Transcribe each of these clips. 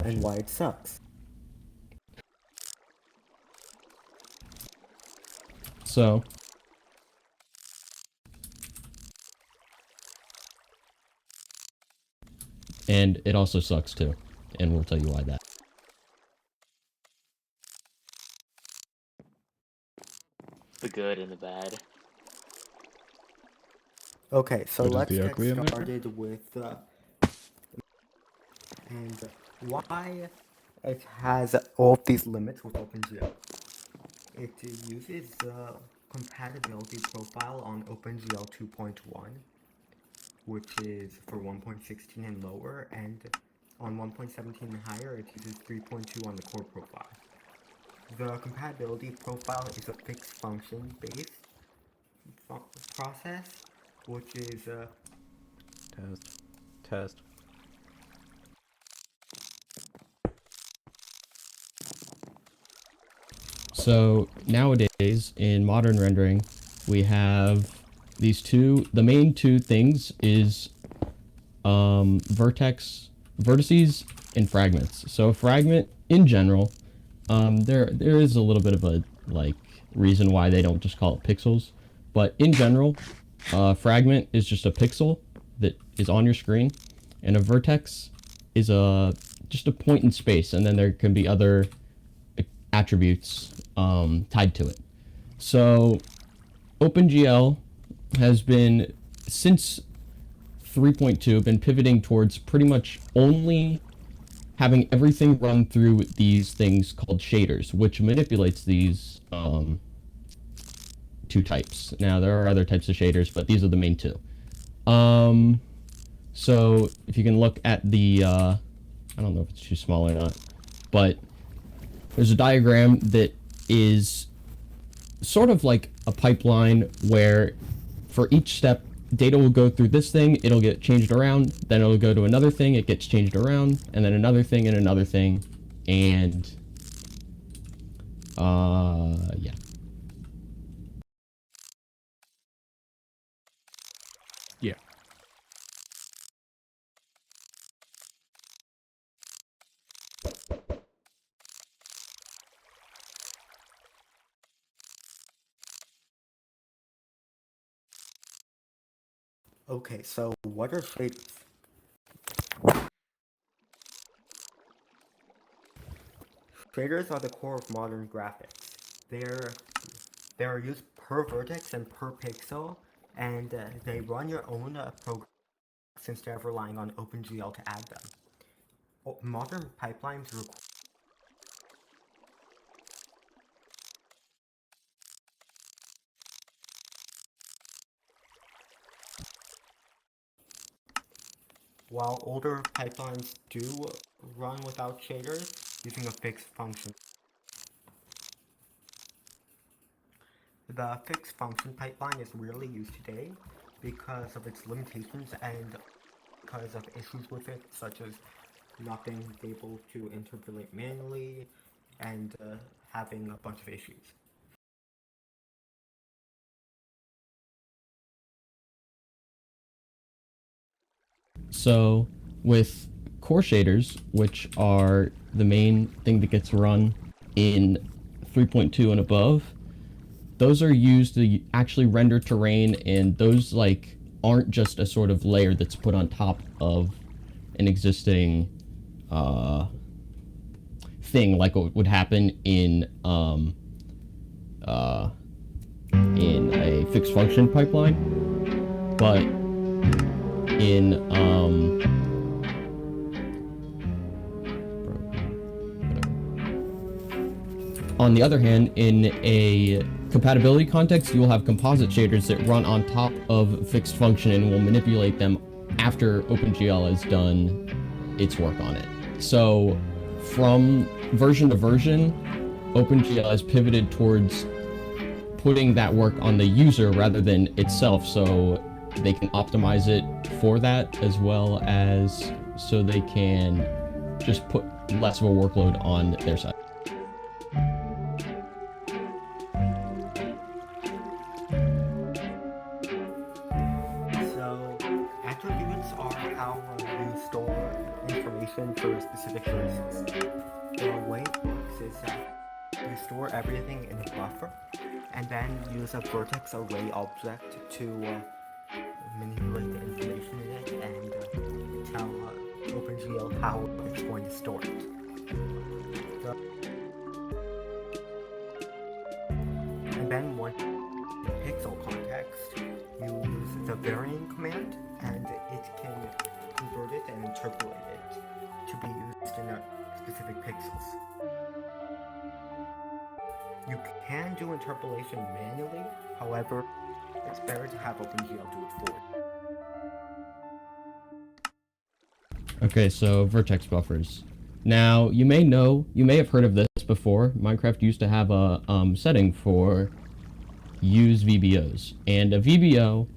and why it sucks. So, and it also sucks too, and we'll tell you why that. The good and the bad. Okay, so What is let's the get ugly in there? started with and why it has all of these limits with OpenGL. It uses the compatibility profile on OpenGL 2.1, which is for 1.16 and lower, and on 1.17 and higher, it uses 3.2 on the core profile. The compatibility profile is a fixed function based process, which is Test. So nowadays in modern rendering, we have these the main two things is vertices and fragments. So a fragment in general, there is a little bit of a reason why they don't just call it pixels, but in general, fragment is just a pixel that is on your screen, and a vertex is just a point in space, and then there can be other attributes tied to it. So OpenGL has been, since 3.2, been pivoting towards pretty much only having everything run through these things called shaders, which manipulates these two types. Now there are other types of shaders, but these are the main two. So if you can look at the I don't know if it's too small or not, but there's a diagram that is sort of like a pipeline where for each step, data will go through this thing, it'll get changed around, then it'll go to another thing, it gets changed around, and then another thing and another thing, and yeah. Yeah. okay. So what are shaders? Shaders are the core of modern graphics. They are used per vertex and per pixel, and they run your own program instead of relying on OpenGL to add them. Modern pipelines require while older pipelines do run without shaders using a fixed function. The fixed function pipeline is rarely used today because of its limitations and because of issues with it, such as not being able to interpolate manually and having a bunch of issues. So with core shaders, which are the main thing that gets run in 3.2 and above, those are used to actually render terrain, and those aren't just a sort of layer that's put on top of an existing thing like what would happen in a fixed function pipeline, but in on the other hand, in a compatibility context, you will have composite shaders that run on top of fixed function and will manipulate them after OpenGL has done its work on it. So from version to version, OpenGL has pivoted towards putting that work on the user rather than itself, so they can optimize it for that, as well as so they can just put less of a workload on their side. So attributes are how you store information for specific traces. The way it works is that you store everything in a buffer, and then use a vertex array object to manipulate the information in it and tell OpenGL how it's going to store it. And then once in pixel context, you use the varying command, and it can convert it and interpolate it to be used in specific pixels. You can do interpolation manually, however, it's better to have OpenGL do it for you. Okay, so Vertex Buffers. Now, you may have heard of this before. Minecraft used to have a setting for use VBOs. And a VBO,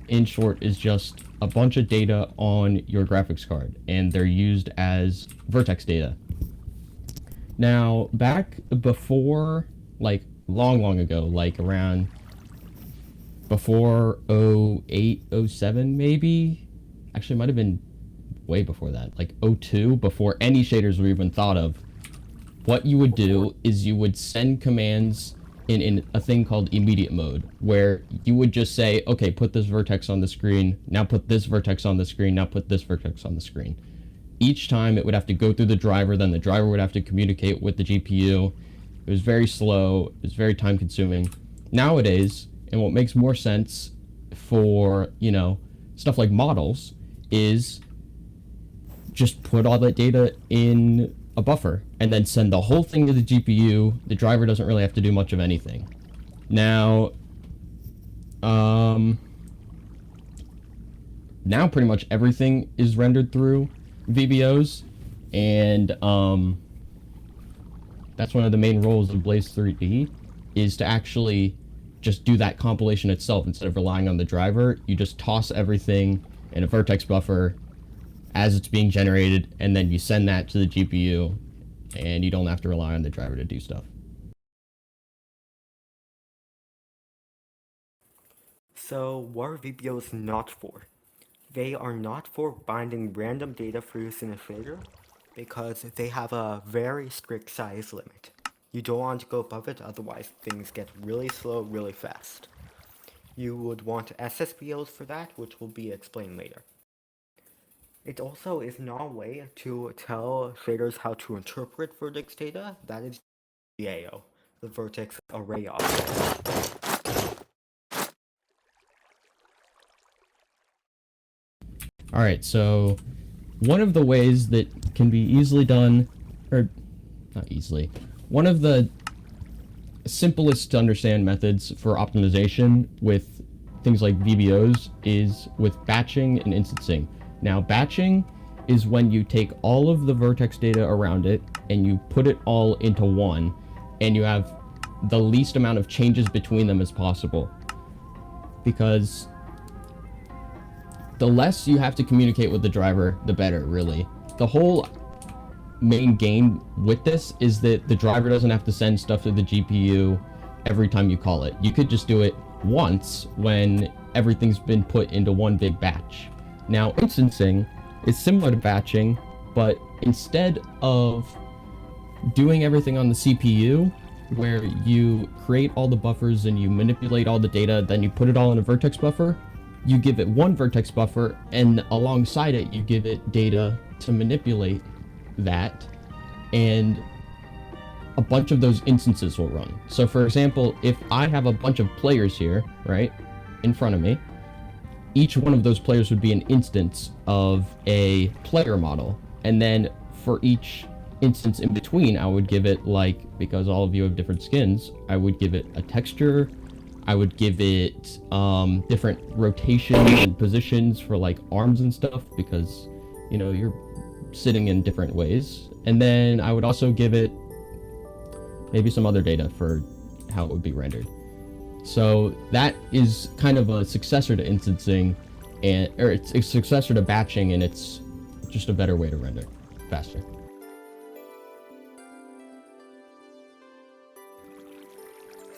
in short, is just a bunch of data on your graphics card. And they're used as vertex data. Now, back before, like, long ago, like around before 08, 07 maybe? Actually, it might have been way before that, like 02, before any shaders were even thought of. What you would do is you would send commands in a thing called immediate mode, where you would just say, okay, put this vertex on the screen, now put this vertex on the screen, now put this vertex on the screen. Each time it would have to go through the driver, then the driver would have to communicate with the GPU. It was very slow, it was very time consuming. Nowadays, and what makes more sense for, you know, stuff like models is just put all that data in a buffer and then send the whole thing to the GPU. The driver doesn't really have to do much of anything. Now, now pretty much everything is rendered through VBOs, and that's one of the main roles of Blaze 3D, is to actually just do that compilation itself instead of relying on the driver. You just toss everything in a vertex buffer as it's being generated, and then you send that to the GPU, and you don't have to rely on the driver to do stuff. So what are VBOs not for? They are not for binding random data for use in a shader, because they have a very strict size limit. You don't want to go above it, otherwise things get really slow really fast. You would want SSBOs for that, which will be explained later. It also is not a way to tell shaders how to interpret vertex data. That is VAO, the vertex array object. Alright, so one of the ways that can be easily done, or not easily, one of the simplest to understand methods for optimization with things like VBOs is with batching and instancing. Now, batching is when you take all of the vertex data around it and you put it all into one, and you have the least amount of changes between them as possible. Because the less you have to communicate with the driver, the better, really. The whole main game with this is that the driver doesn't have to send stuff to the GPU every time you call it. You could just do it once when everything's been put into one big batch. Now, instancing is similar to batching, but instead of doing everything on the CPU, where you create all the buffers and you manipulate all the data, then you put it all in a vertex buffer, you give it one vertex buffer, and alongside it, you give it data to manipulate that, and a bunch of those instances will run. So for example, if I have a bunch of players here, right, in front of me, each one of those players would be an instance of a player model, and then for each instance in between, I would give it, like, because all of you have different skins, I would give it a texture, I would give it different rotations and positions for like arms and stuff, because, you know, you're sitting in different ways. And then I would also give it maybe some other data for how it would be rendered. So that is kind of a successor to instancing, or it's a successor to batching, and it's just a better way to render faster.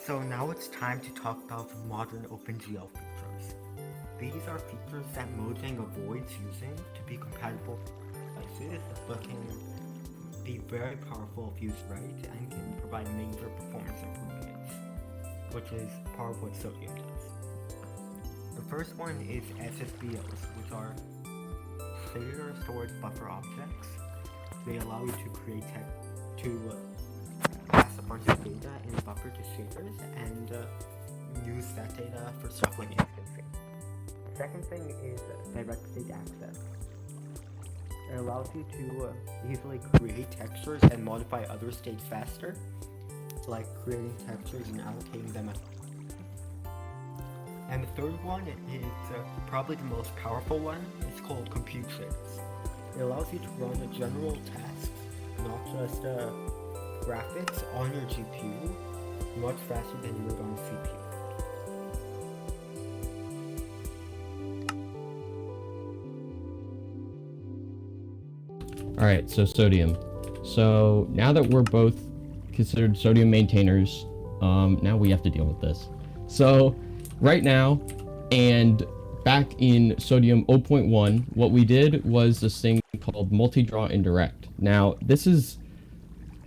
So now it's time to talk about modern OpenGL features. These are features that Mojang avoids using to be compatible with devices, but can be very powerful if used right and can provide major performance improvements, which is part of what sodium does. The first one is SSBOs, which are cellular storage buffer objects. They allow you to create pass a bunch of data in a buffer to shaders and use that data for stuff like instancing. The second thing is direct state access. It allows you to easily create textures and modify other states faster, like creating textures and allocating them. And the third one is probably the most powerful one. It's called compute shaders. It allows you to run a general task, not just graphics, on your GPU much faster than you would on a CPU. Alright, so sodium. So now that we're both considered sodium maintainers, now we have to deal with this. So right now, and back in sodium 0.1, what we did was this thing called multi-draw indirect. Now, this is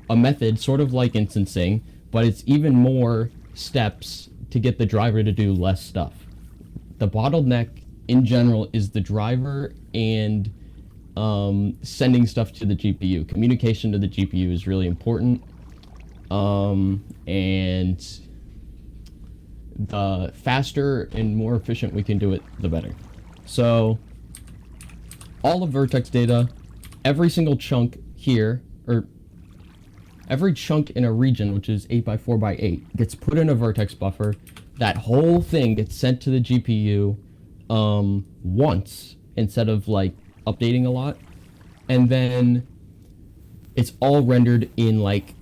a method sort of like instancing, but it's even more steps to get the driver to do less stuff. The bottleneck in general is the driver and sending stuff to the GPU. Communication to the GPU is really important, and the faster and more efficient we can do it, the better. So all of Vertex data, every single chunk here, or every chunk in a region, which is 8x4x8, gets put in a Vertex buffer. That whole thing gets sent to the GPU once, instead of like updating a lot, and then it's all rendered in like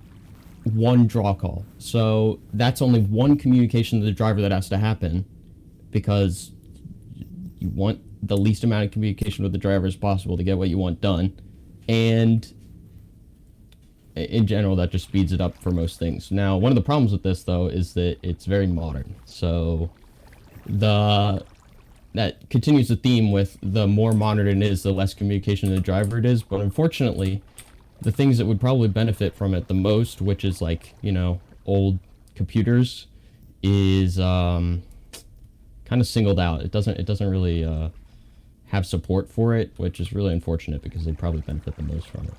one draw call. So that's only one communication to the driver that has to happen, because you want the least amount of communication with the driver as possible to get what you want done. And in general, that just speeds it up for most things. Now, one of the problems with this though is that it's very modern. So that continues the theme with the more modern it is, the less communication to the driver it is. But unfortunately, the things that would probably benefit from it the most, which is like, you know, old computers, is kind of singled out. It doesn't really have support for it, which is really unfortunate because they'd probably benefit the most from it.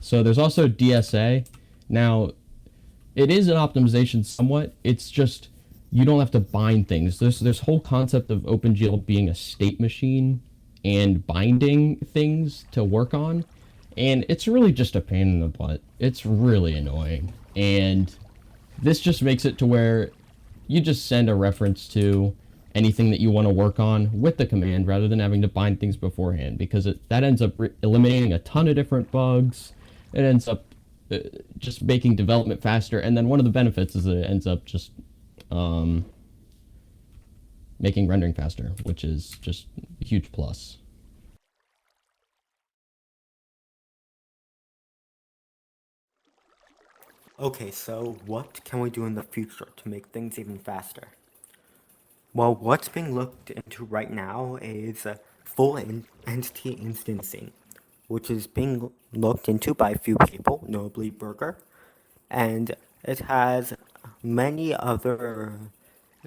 So there's also DSA. Now, it is an optimization somewhat. It's just you don't have to bind things. There's whole concept of OpenGL being a state machine and binding things to work on, and it's really just a pain in the butt. It's really annoying, and this just makes it to where you just send a reference to anything that you want to work on with the command rather than having to bind things beforehand, because that ends up eliminating a ton of different bugs. It ends up just making development faster, and then one of the benefits is that it ends up just making rendering faster, which is just a huge plus. Okay, so what can we do in the future to make things even faster? Well, what's being looked into right now is full entity instancing, which is being looked into by a few people, notably Burger, and it has many other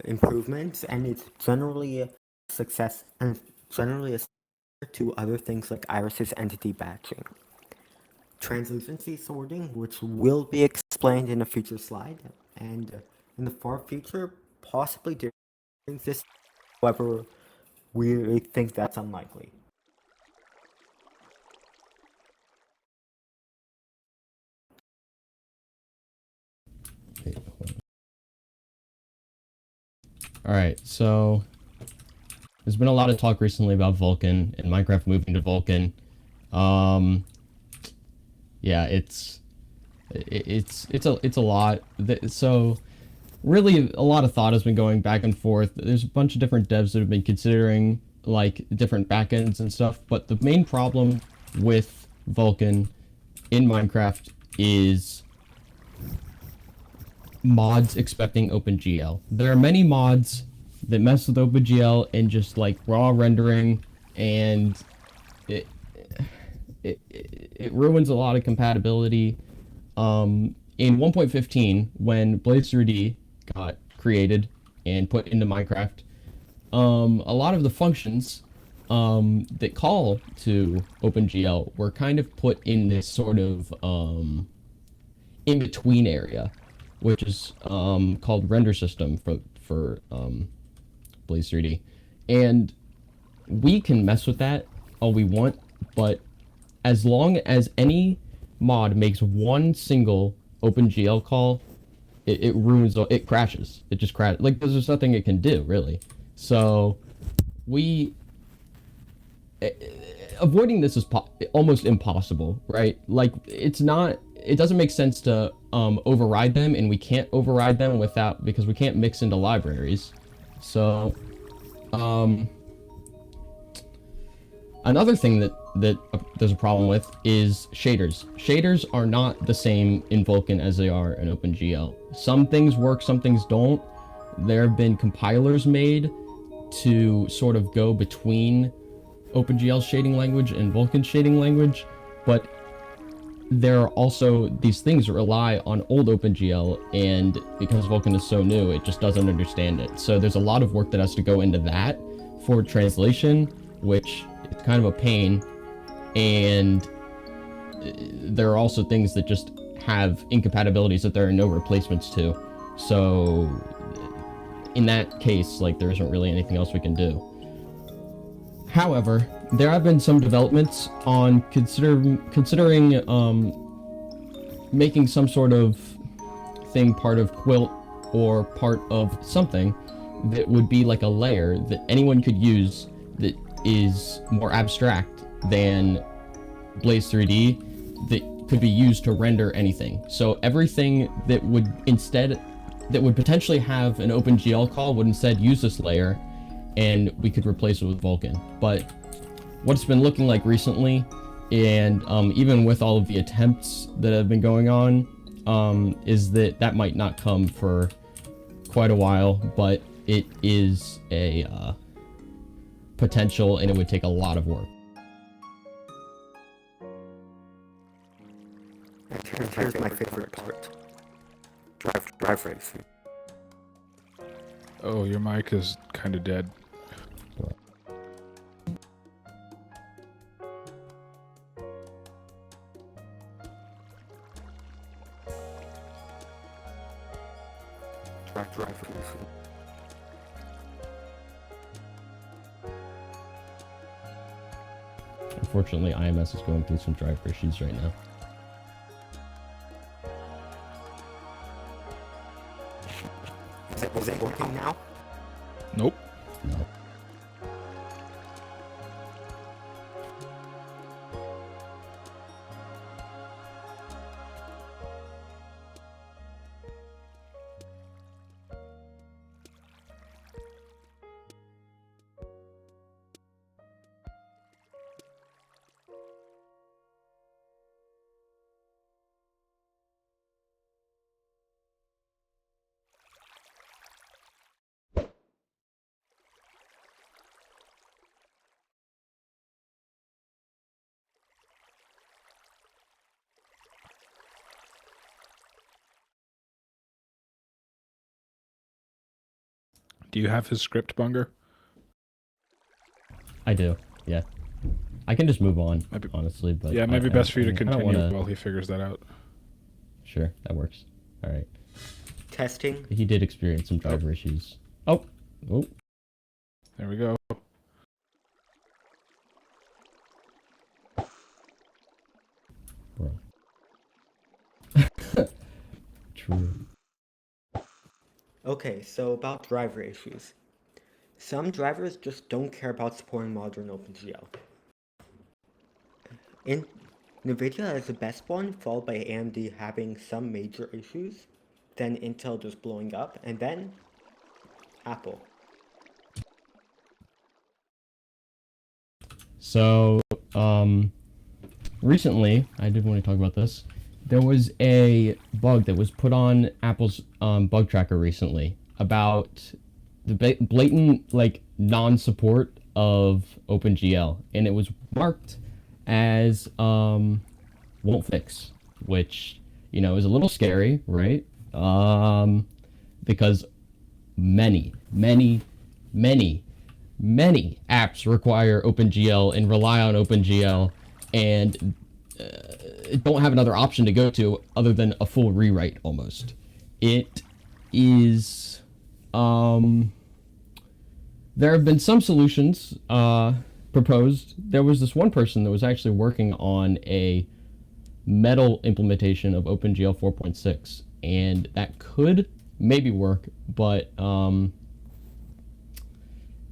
improvements, and it's generally a success, and generally a to other things like Iris's entity batching. Translucency sorting, which will be explained in a future slide, and in the far future, possibly doing this. However, we think that's unlikely. Alright, so there's been a lot of talk recently about Vulkan and Minecraft moving to Vulkan. Yeah, it's a lot. So really a lot of thought has been going back and forth. There's a bunch of different devs that have been considering like different backends and stuff, but the main problem with Vulkan in Minecraft is mods expecting OpenGL. There are many mods that mess with OpenGL and just like raw rendering, and it ruins a lot of compatibility. In 1.15, when Blaze 3D got created and put into Minecraft, a lot of the functions that call to OpenGL were kind of put in this sort of in-between area, which is called render system for Blaze 3D. And we can mess with that all we want, but as long as any mod makes one single OpenGL call, it ruins, it crashes. It just crashes. Like, there's nothing it can do, really. So, avoiding this is almost impossible, right? Like, it doesn't make sense to override them, and we can't override them because we can't mix into libraries. So, another thing that there's a problem with is shaders. Shaders are not the same in Vulkan as they are in OpenGL. Some things work, some things don't. There have been compilers made to sort of go between OpenGL shading language and Vulkan shading language, but there are also these things that rely on old OpenGL, and because Vulkan is so new, it just doesn't understand it. So there's a lot of work that has to go into that for translation, which is kind of a pain, and there are also things that just have incompatibilities that there are no replacements to. So in that case, like, there isn't really anything else we can do. However, there have been some developments on considering making some sort of thing part of Quilt or part of something that would be like a layer that anyone could use that is more abstract than Blaze 3D that could be used to render anything. So everything that would potentially have an OpenGL call would instead use this layer, and we could replace it with Vulkan. But what it's been looking like recently, and even with all of the attempts that have been going on, is that might not come for quite a while, but it is a potential, and it would take a lot of work. Here's my favorite part. Drive racing. Oh, your mic is kind of dead. Drive racing. Unfortunately, IMS is going through some driver issues right now. Is it working now? Nope. No. Do you have his script, Bunger? I do, yeah. I can just move on, Maybe, honestly, but... yeah, maybe best for you to I don't continue wanna... while he figures that out. Sure, that works. Alright. Testing. He did experience some driver issues. Oh! Oh! There we go. Bro. True. Okay, so about driver issues. Some drivers just don't care about supporting modern OpenGL. NVIDIA is the best one, followed by AMD having some major issues, then Intel just blowing up, and then Apple. So, recently, I did want to talk about this. There was a bug that was put on Apple's bug tracker recently about the blatant, like, non-support of OpenGL, and it was marked as won't fix, which, you know, is a little scary, right? Because many apps require OpenGL and rely on OpenGL and don't have another option to go to other than a full rewrite almost. It is, there have been some solutions proposed. There was this one person that was actually working on a Metal implementation of OpenGL 4.6, and that could maybe work, but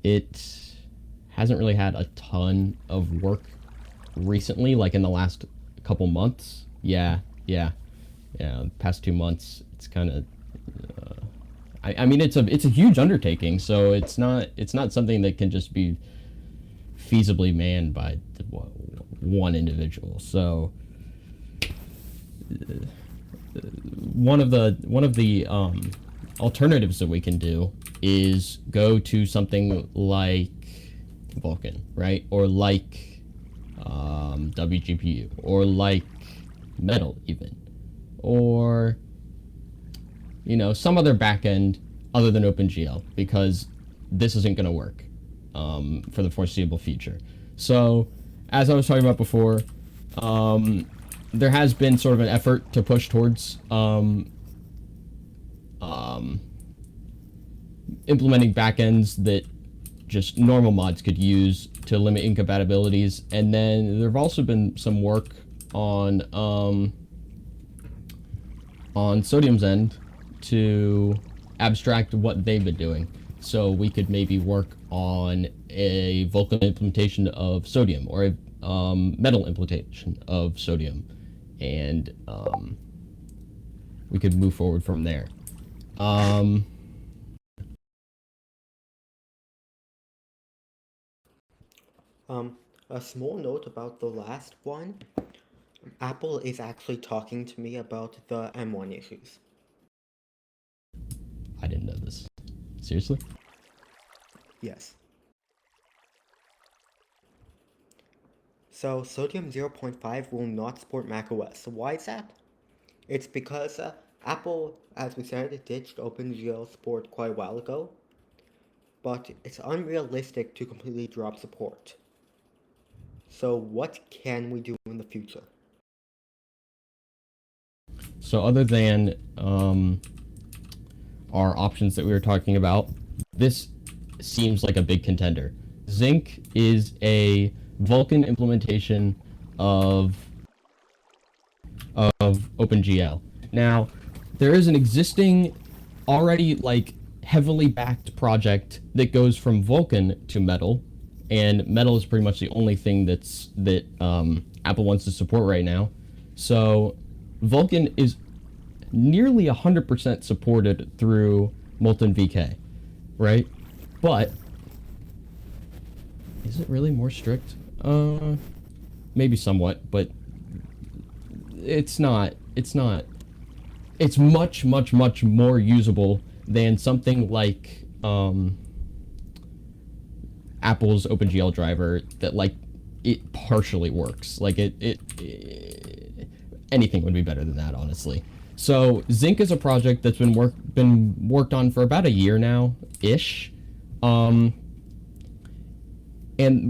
it hasn't really had a ton of work recently, like in the last couple months. Yeah, past 2 months. It's kind of I mean, it's a huge undertaking, so it's not something that can just be feasibly manned by one individual. So one of the alternatives that we can do is go to something like Vulkan, right, or like WGPU, or like Metal even, or, you know, some other backend other than OpenGL, because this isn't going to work for the foreseeable future. So, as I was talking about before, there has been sort of an effort to push towards implementing backends that just normal mods could use to limit incompatibilities, and then there have also been some work on Sodium's end to abstract what they've been doing, so we could maybe work on a Vulkan implementation of Sodium, or a Metal implementation of Sodium, and we could move forward from there. A small note about the last one. Apple is actually talking to me about the M1 issues. I didn't know this. Seriously? Yes. So, Sodium 0.5 will not support macOS. Why is that? It's because Apple, as we said, ditched OpenGL support quite a while ago, but it's unrealistic to completely drop support. So what can we do in the future? So other than our options that we were talking about, this seems like a big contender. Zinc is a Vulkan implementation of OpenGL. Now, there is an existing, already like heavily backed project that goes from Vulkan to Metal, and Metal is pretty much the only thing that Apple wants to support right now. So Vulkan is nearly 100% supported through Molten VK, right? But is it really more strict? Maybe somewhat, but it's not. It's much more usable than something like Apple's OpenGL driver that, like, it partially works. Like anything would be better than that, honestly. So Zinc is a project that's been worked on for about a year now ish. And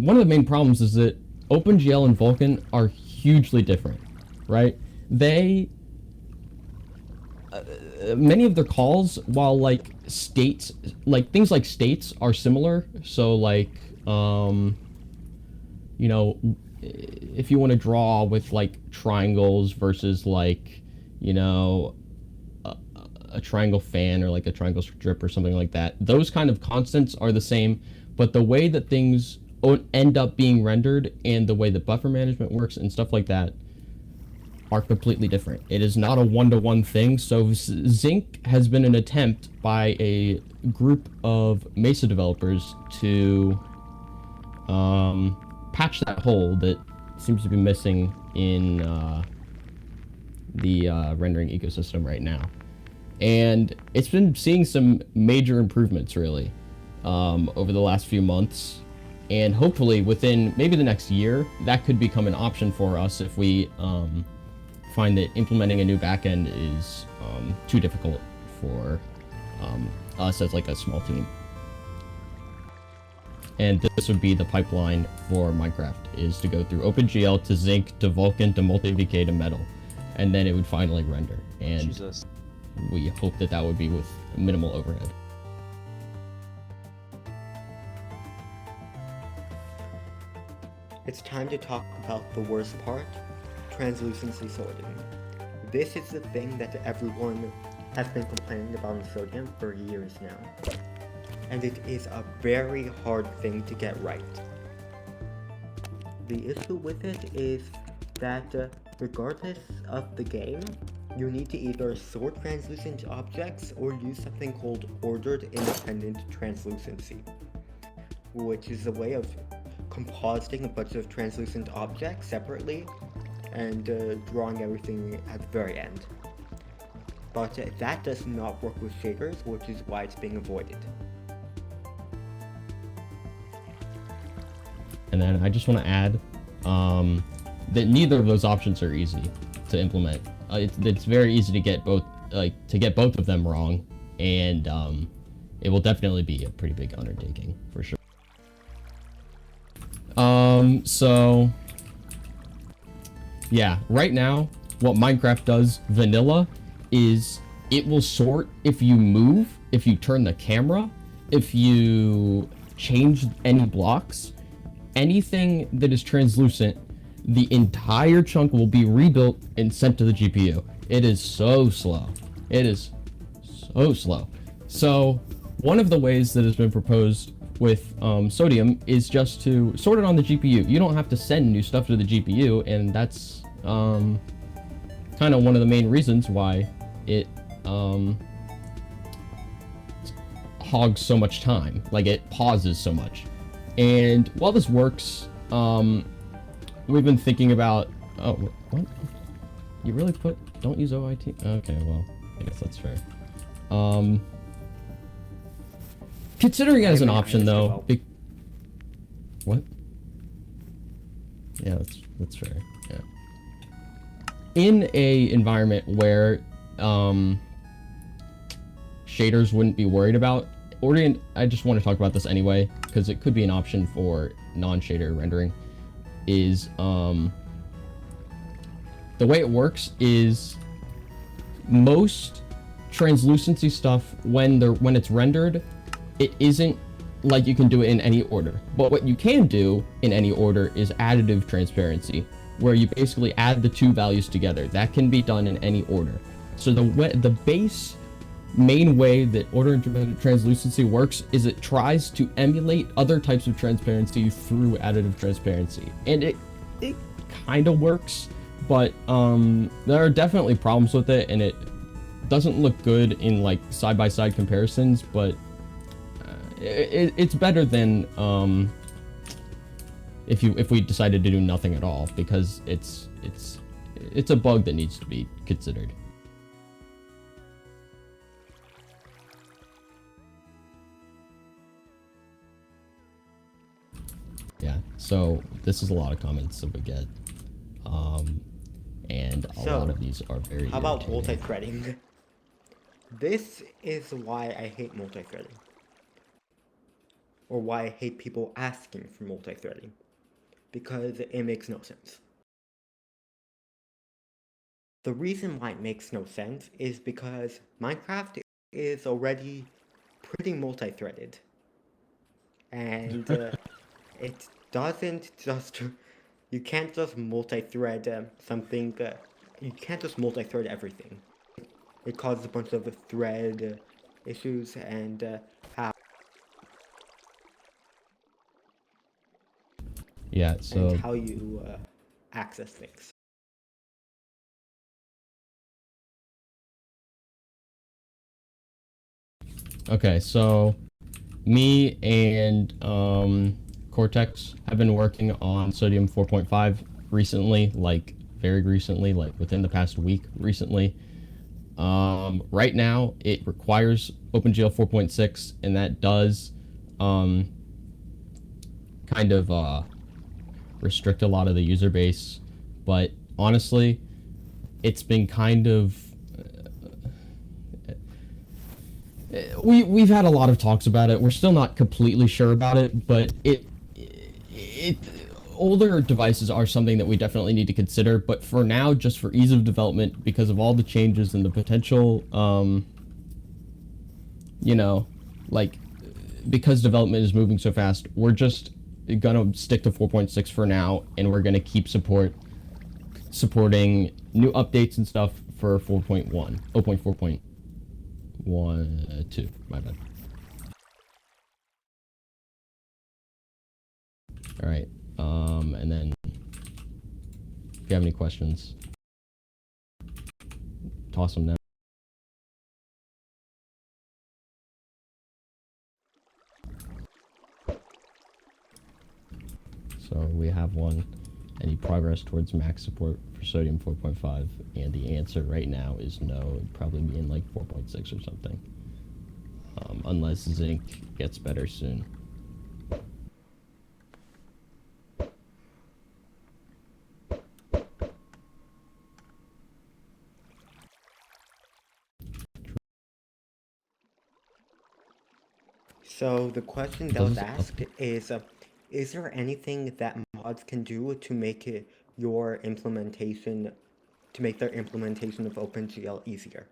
one of the main problems is that OpenGL and Vulkan are hugely different, right? They many of their calls, while like states, like things like states are similar. So like you know, if you want to draw with like triangles versus like, you know, a triangle fan or like a triangle strip or something like that, those kind of constants are the same, but the way that things end up being rendered and the way that buffer management works and stuff like that are completely different. It is not a one-to-one thing. So Zinc has been an attempt by a group of Mesa developers to patch that hole that seems to be missing in the rendering ecosystem right now. And it's been seeing some major improvements, really, over the last few months. And hopefully within maybe the next year, that could become an option for us if we find that implementing a new backend is too difficult for us as like a small team. And this would be the pipeline for Minecraft, is to go through OpenGL to Zinc to Vulkan to MultiVK to Metal, and then it would finally render. And Jesus. we hope that that would be with minimal overhead. It's time to talk about the worst part, translucency sorting. This is the thing that everyone has been complaining about in Sodium for years now. And it is a very hard thing to get right. The issue with it is that regardless of the game, you need to either sort translucent objects or use something called ordered independent translucency, which is a way of compositing a bunch of translucent objects separately and drawing everything at the very end. But that does not work with shaders, which is why it's being avoided. And then I just want to add that neither of those options are easy to implement. It's very easy to get both of them wrong, and it will definitely be a pretty big undertaking for sure. So yeah, right now what Minecraft does vanilla is it will sort if you move, if you turn the camera, if you change any blocks, anything that is translucent, the entire chunk will be rebuilt and sent to the GPU. It is so slow. It is so slow. So one of the ways that has been proposed with Sodium is just to sort it on the GPU. You don't have to send new stuff to the GPU, and that's kind of one of the main reasons why it hogs so much time. Like, it pauses so much. And while this works, we've been thinking about... Oh, what? You really don't use OIT? Okay, well, I guess that's fair. Considering it as an option, though... What? Yeah, that's fair, yeah. In a environment where shaders wouldn't be worried about, I just want to talk about this anyway, because it could be an option for non-shader rendering, is the way it works is most translucency stuff, when it's rendered, it isn't like you can do it in any order. But what you can do in any order is additive transparency, where you basically add the two values together. That can be done in any order. So the base main way that order independent translucency works is it tries to emulate other types of transparency through additive transparency, and it kind of works, but there are definitely problems with it, and it doesn't look good in like side-by-side comparisons, but it's better than if we decided to do nothing at all, because it's a bug that needs to be considered. Yeah, so this is a lot of comments that we get, and a lot of these are very How about irritating. multi-threading? This is why I hate multi-threading. Or why I hate people asking for multi-threading. Because it makes no sense. The reason why it makes no sense is because Minecraft is already pretty multi-threaded. And it doesn't just... You can't just multi-thread something... you can't just multi-thread everything. It causes a bunch of thread issues and Yeah, so how you access things. okay, so me and Cortex have been working on Sodium 4.5 recently, like very recently, like within the past week recently. Right now it requires OpenGL 4.6, and that does kind of restrict a lot of the user base, but honestly, it's been kind of we've had a lot of talks about it. We're still not completely sure about it, but it older devices are something that we definitely need to consider. But for now, just for ease of development, because of all the changes and the potential, you know, like because development is moving so fast, we're just gonna stick to 4.6 for now, and we're gonna keep supporting new updates and stuff for 4.1, 0.4.12. My bad. All right. And then if you have any questions, toss them now. So we have one. Any progress towards max support for sodium 4.5? And the answer right now is no. It'd probably be in like 4.6 or something. Unless zinc gets better soon. So the question that was asked is there anything that mods can do to make their implementation of OpenGL easier?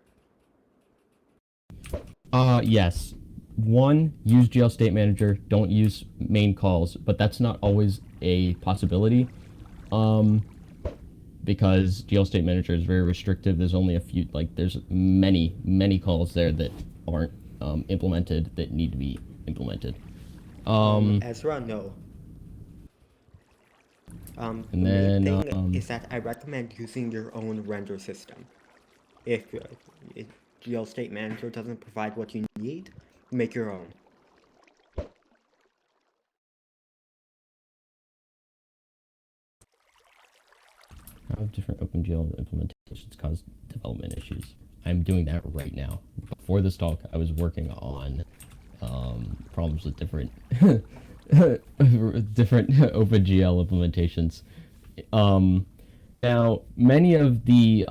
Yes. One, use GL State Manager, don't use main calls, but that's not always a possibility. Because GL State Manager is very restrictive. There's only a few, like, there's many calls there that aren't implemented that need to be implemented. Ezra, no. And the then, main thing is that I recommend using your own render system. If GL State Manager doesn't provide what you need, make your own. How have different OpenGL implementations cause development issues? I'm doing that right now. Before this talk, I was working on problems with different different OpenGL implementations. Now, many of the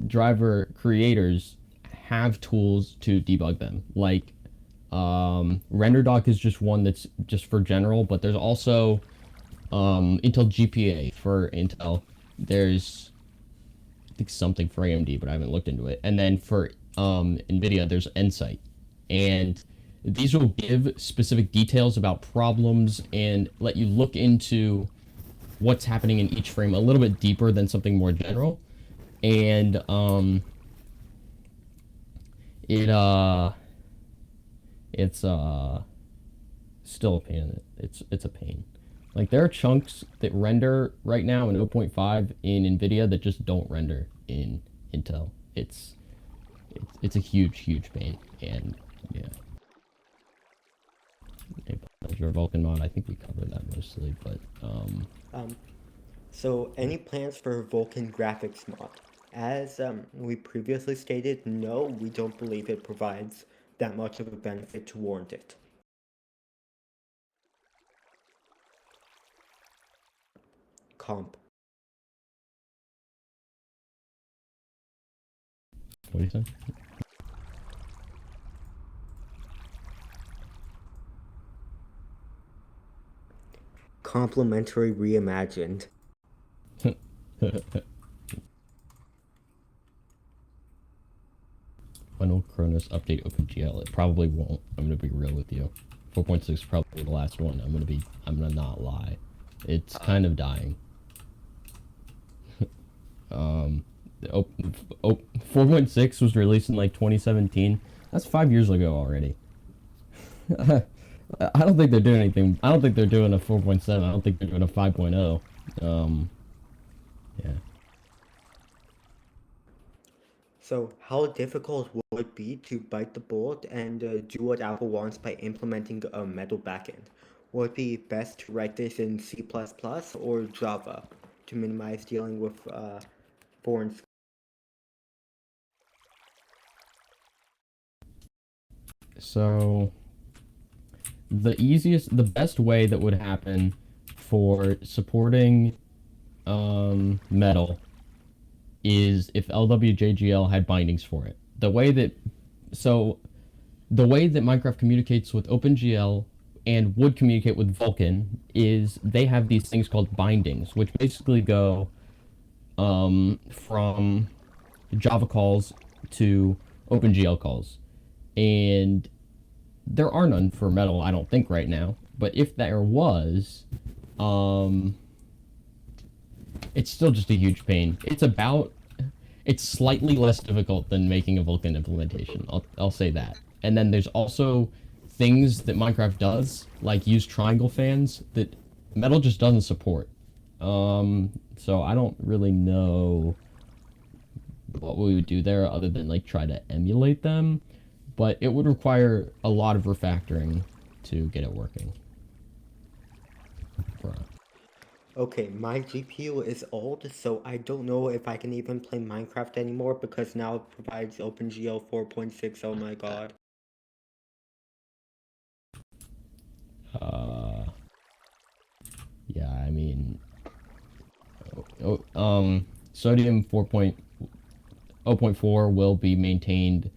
driver creators have tools to debug them. Like RenderDoc is just one that's just for general, but there's also Intel GPA for Intel. There's I think something for AMD, but I haven't looked into it. And then for NVIDIA, there's Nsight. And these will give specific details about problems and let you look into what's happening in each frame a little bit deeper than something more general. And it's still a pain. It's a pain. Like, there are chunks that render right now in 0.5 in NVIDIA that just don't render in Intel. It's a huge pain, and yeah. Your Vulkan mod, I think we covered that mostly, but So any plans for Vulkan graphics mod? As we previously stated, no, we don't believe it provides that much of a benefit to warrant it. Comp. what do you say? Complementary reimagined. When will Kronos update OpenGL? It probably won't. I'm gonna be real with you. 4.6 is probably the last one. I'm gonna not lie. It's kind of dying. 4.6 was released in like 2017. That's 5 years ago already. I don't think they're doing anything. I don't think they're doing a 4.7. I don't think they're doing a 5.0. Yeah. So how difficult would it be to bite the bullet and do what Apple wants by implementing a metal backend? Would it be best to write this in C++ or Java to minimize dealing with foreign? So the best way that would happen for supporting metal is if LWJGL had bindings for it. The way that Minecraft communicates with OpenGL and would communicate with Vulkan is they have these things called bindings, which basically go from Java calls to OpenGL calls. And there are none for metal, I don't think, right now. But if there was, it's still just a huge pain. It's slightly less difficult than making a Vulkan implementation. I'll say that. And then there's also things that Minecraft does, like use triangle fans, that metal just doesn't support. So I don't really know what we would do there other than like try to emulate them, but it would require a lot of refactoring to get it working. Okay, my GPU is old, so I don't know if I can even play Minecraft anymore because now it provides OpenGL 4.6. Oh my god. Yeah, I mean, Sodium 4.0.4 will be maintained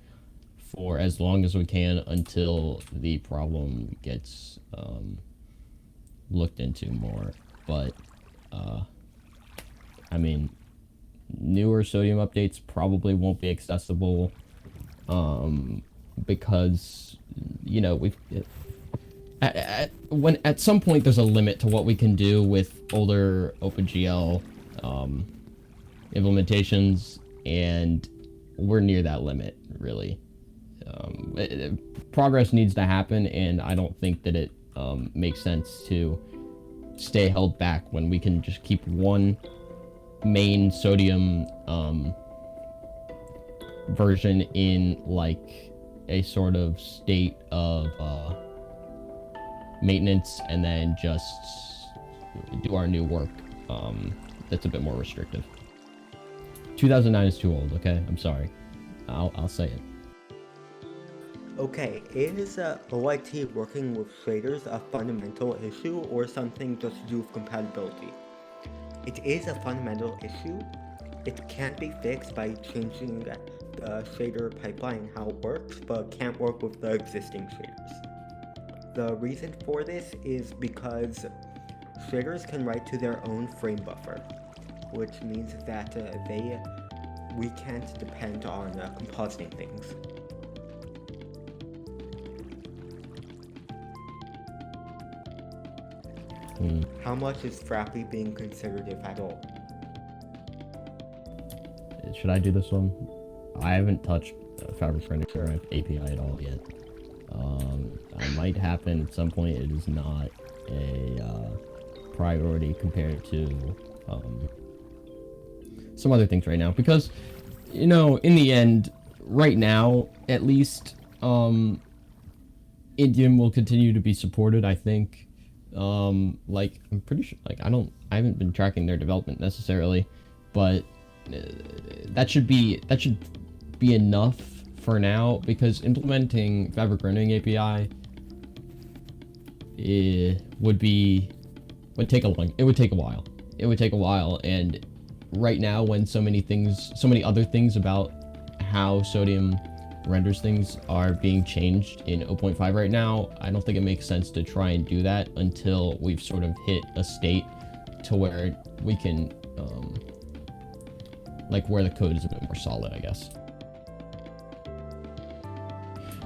for as long as we can until the problem gets looked into more. But I mean, newer Sodium updates probably won't be accessible because, you know, at some point there's a limit to what we can do with older OpenGL implementations, and we're near that limit, really. Progress needs to happen, and I don't think that it makes sense to stay held back when we can just keep one main Sodium version in like a sort of state of maintenance, and then just do our new work that's a bit more restrictive. 2009 is too old, okay? I'm sorry. I'll say it. Okay, is OIT working with shaders a fundamental issue or something just to do with compatibility? It is a fundamental issue. It can't be fixed by changing the shader pipeline and how it works, but can't work with the existing shaders. The reason for this is because shaders can write to their own frame buffer, which means that we can't depend on compositing things. How much is Frappy being considered, if at all? Should I do this one? I haven't touched Fabric Furniture API at all yet. It might happen at some point. It is not a priority compared to some other things right now, because, you know, in the end, right now at least, Indium will continue to be supported, I think. Like, I'm pretty sure, like, I haven't been tracking their development necessarily, but that should be enough for now, because implementing Fabric Rendering API would take a while. It would take a while, and right now, when so many other things about how Sodium renders things are being changed in 0.5 right now, I don't think it makes sense to try and do that until we've sort of hit a state to where we can, like, where the code is a bit more solid, I guess.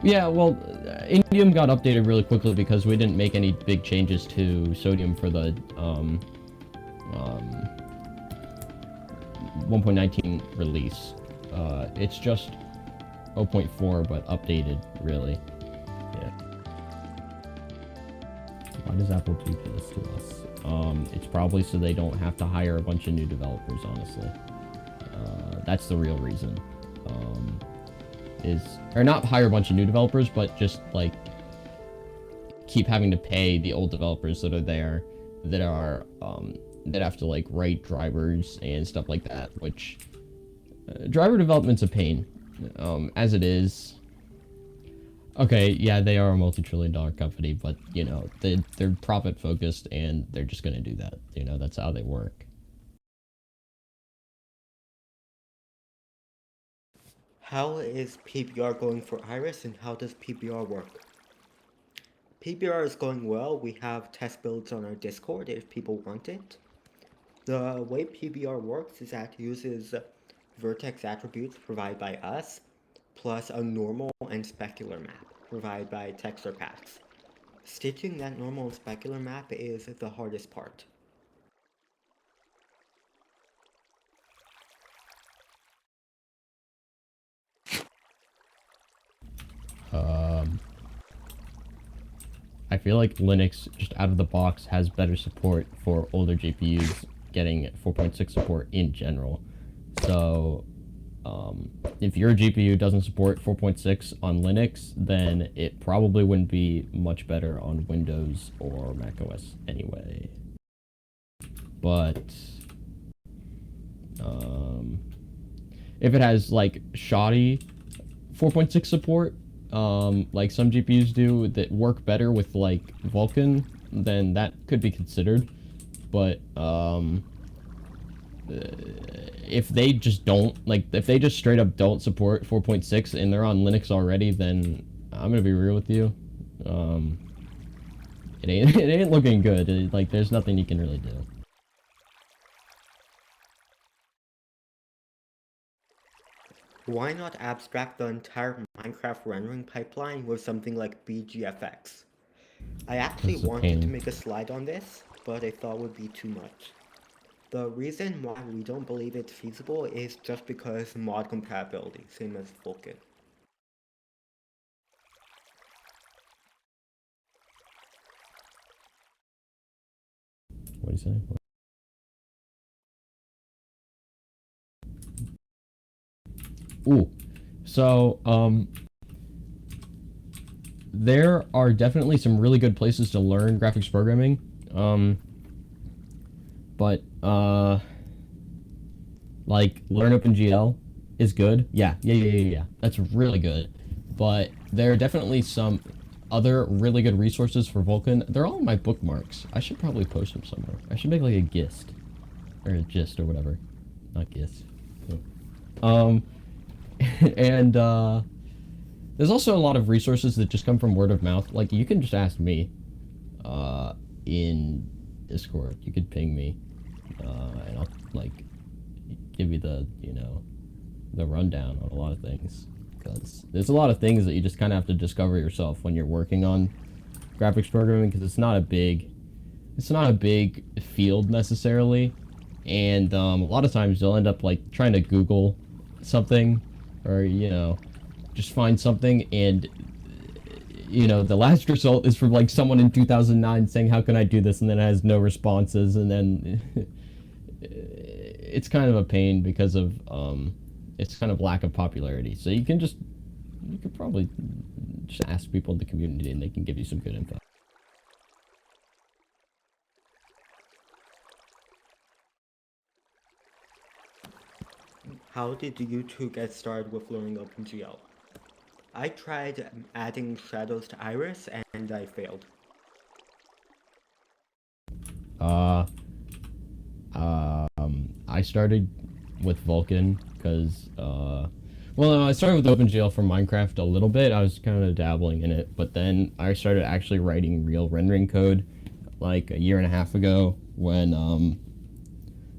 Yeah, well, Indium got updated really quickly because we didn't make any big changes to Sodium for the 1.19 release. It's just 0.4 but updated, really. Yeah. Why does Apple do this to us? It's probably so they don't have to hire a bunch of new developers, honestly. That's the real reason. Or not hire a bunch of new developers, but just, like, keep having to pay the old developers that are there, that have to, like, write drivers and stuff like that, which driver development's a pain. As it is. Okay, yeah, they are a multi-trillion-dollar company, but you know they're profit-focused and they're just gonna do that. You know, that's how they work. How is PBR going for Iris and how does PBR work? PBR is going well. We have test builds on our Discord if people want it. The way PBR works is that it uses vertex attributes provided by us, plus a normal and specular map provided by texture packs. Stitching that normal and specular map is the hardest part. I feel like Linux, just out of the box, has better support for older GPUs getting 4.6 support in general. So, if your GPU doesn't support 4.6 on Linux, then it probably wouldn't be much better on Windows or macOS anyway. But, if it has, like, shoddy 4.6 support, like some GPUs do that work better with like Vulkan, then that could be considered. But if they just don't, like, if they just straight up don't support 4.6 and they're on Linux already, then I'm gonna be real with you. It ain't looking good. Like, there's nothing you can really do. Why not abstract the entire Minecraft rendering pipeline with something like BGFX? I actually That's a wanted to pain. make a slide on this, but I thought it would be too much. The reason why we don't believe it's feasible is just because mod compatibility, same as Vulkan. What do you say? Ooh, so there are definitely some really good places to learn graphics programming. But like Learn OpenGL is good. Yeah. That's really good. But there are definitely some other really good resources for Vulkan. They're all in my bookmarks. I should probably post them somewhere. I should make like a gist or a gist or whatever. Not gist. And there's also a lot of resources that just come from word of mouth. Like, you can just ask me in Discord. You could ping me, and I'll like give you the, you know, the rundown on a lot of things. Because there's a lot of things that you just kind of have to discover yourself when you're working on graphics programming, because it's not a big field necessarily, and a lot of times you'll end up like trying to Google something, or, you know, just find something, and, you know, the last result is from like someone in 2009 saying, how can I do this, and then it has no responses, and then it's kind of a pain because of its kind of lack of popularity. So you could probably just ask people in the community and they can give you some good info. How did you two get started with learning OpenGL? I tried adding shadows to Iris and I failed. I started with Vulkan because, well, no, I started with OpenGL from Minecraft a little bit. I was kind of dabbling in it, but then I started actually writing real rendering code like a year and a half ago when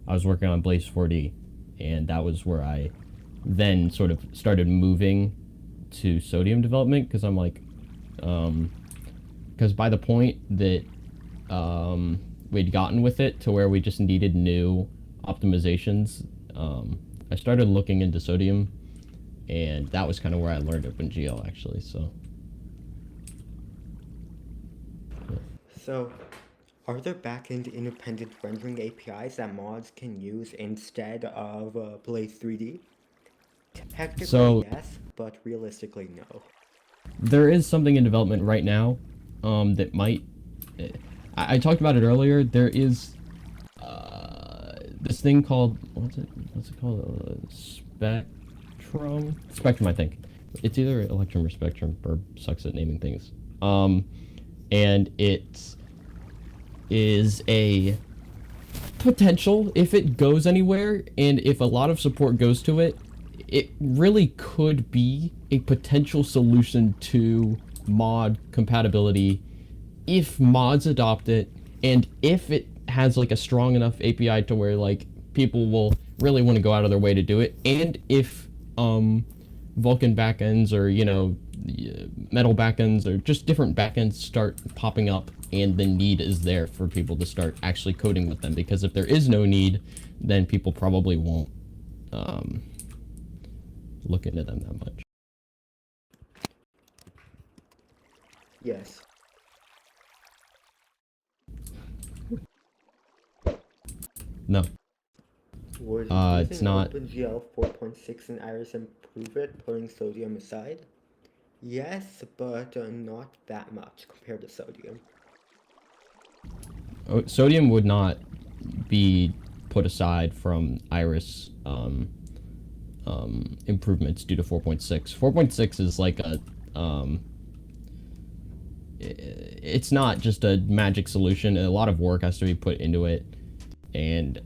I was working on Blaze 4D, and that was where I then sort of started moving to Sodium development, because I'm like, because by the point that we'd gotten with it to where we just needed new optimizations, I started looking into Sodium, and that was kind of where I learned OpenGL actually. So So, are there backend independent rendering APIs that mods can use instead of Blaze 3D? Technically, So- yes, but realistically, no. there is something in development right now that might, I talked about it earlier. There is this thing called, what's it called, Spectrum, I think. It's either Electrum or Spectrum. Burb sucks at naming things. And it is a potential, if it goes anywhere, and if a lot of support goes to it, it really could be a potential solution to mod compatibility if mods adopt it, and if it has like a strong enough API to where like people will really want to go out of their way to do it, and if Vulkan backends or, you know, metal backends or just different backends start popping up and the need is there for people to start actually coding with them. Because if there is no need, then people probably won't look into them that much. Yes. No. Would It's using not. OpenGL 4.6 and Iris improve it, putting sodium aside? Yes, but not that much compared to sodium. Sodium would not be put aside from Iris improvements due to 4.6. 4.6 is like a it's not just a magic solution. A lot of work has to be put into it, and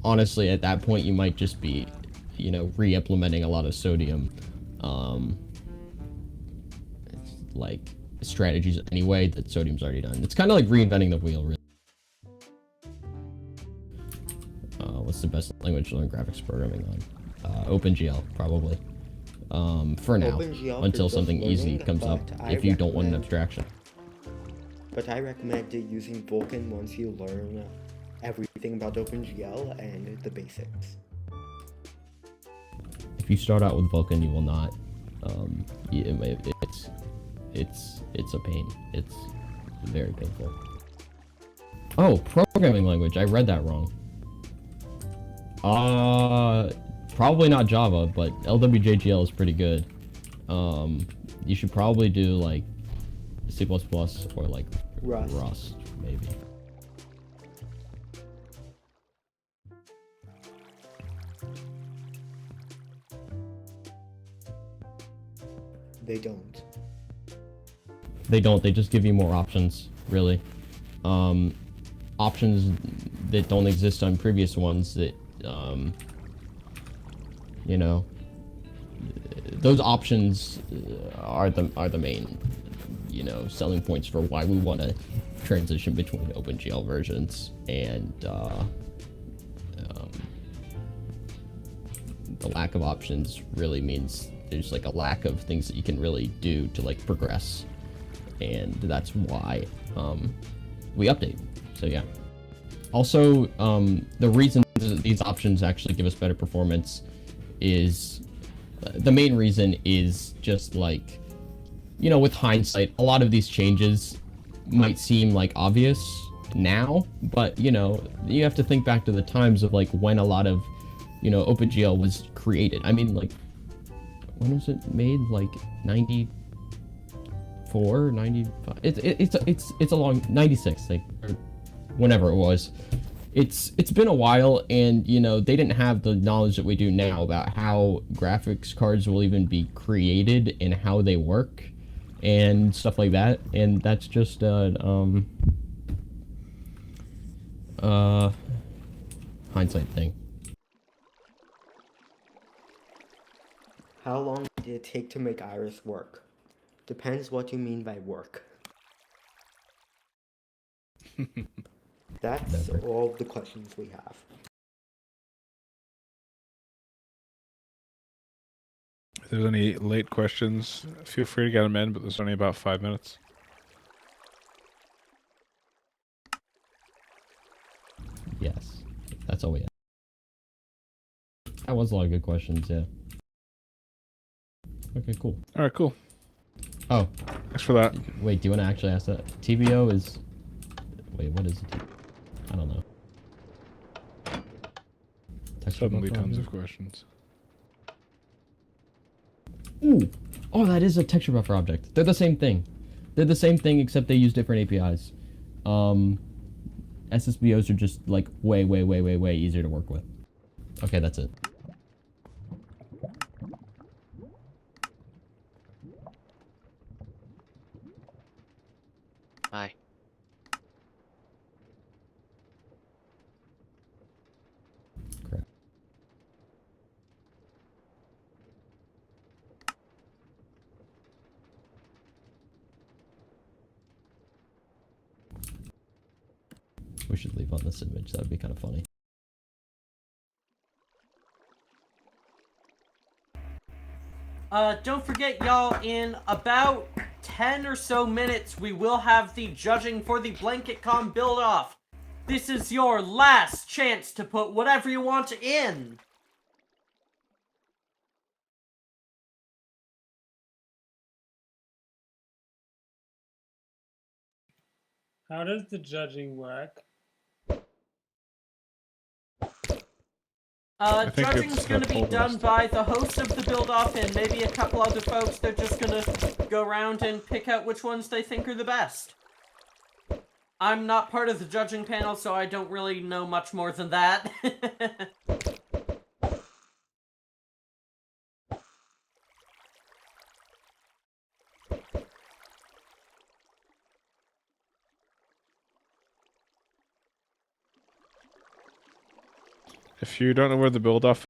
honestly, at that point, you might just be, you know, re-implementing a lot of sodium like strategies anyway that sodium's already done. It's kind of like reinventing the wheel, really. What's the best language to learn graphics programming on? OpenGL, probably. For now, OpenGL until for something just easy learning, comes up, but I if you don't want an recommend- abstraction. But I recommend using Vulkan once you learn everything about OpenGL and the basics. If you start out with Vulkan, you will not. It's a pain. It's very painful. Oh, programming language. I read that wrong. Probably not Java, but LWJGL is pretty good. You should probably do like C++ or like Rust maybe. They don't. They don't. They just give you more options, really. Options that don't exist on previous ones that, you know, those options are the main, you know, selling points for why we want to transition between OpenGL versions. And the lack of options really means there's like a lack of things that you can really do to like progress, and that's why we update. So yeah. Also, the reason that these options actually give us better performance is the main reason is just like, you know, with hindsight, a lot of these changes might seem like obvious now, but you know, you have to think back to the times of like when a lot of, you know, OpenGL was created. I mean, like, when was it made? Like 94, 95? It's a long 96, like, or whenever it was. It's been a while, and you know, they didn't have the knowledge that we do now about how graphics cards will even be created and how they work and stuff like that. And that's just hindsight thing. How long did it take to make Iris work? Depends what you mean by work. That's Never. all the questions we have. If there's any late questions, feel free to get them in, but there's only about 5 minutes. Yes, that's all we have. That was a lot of good questions, yeah. Okay, cool. All right, cool. Oh, Thanks for that. wait, do you want to actually ask that? TBO is... Wait, what is it? I don't know. Texture Suddenly buffer tons object? of questions. Ooh! Oh, that is a texture buffer object. They're the same thing. They're the same thing, except they use different APIs. SSBOs are just, like, way easier to work with. Okay, that's it. Bye. Correct. We should leave on this image. That would be kind of funny. Don't forget, y'all, in about 10 or so minutes, we will have the judging for the BlanketCon build-off. This is your last chance to put whatever you want in. How does the judging work? think Judging's it's gonna be pull done list. by the host of the build-off and maybe a couple other folks. They're just gonna go around and pick out which ones they think are the best. I'm not part of the judging panel, so I don't really know much more than that. If you don't know where the build off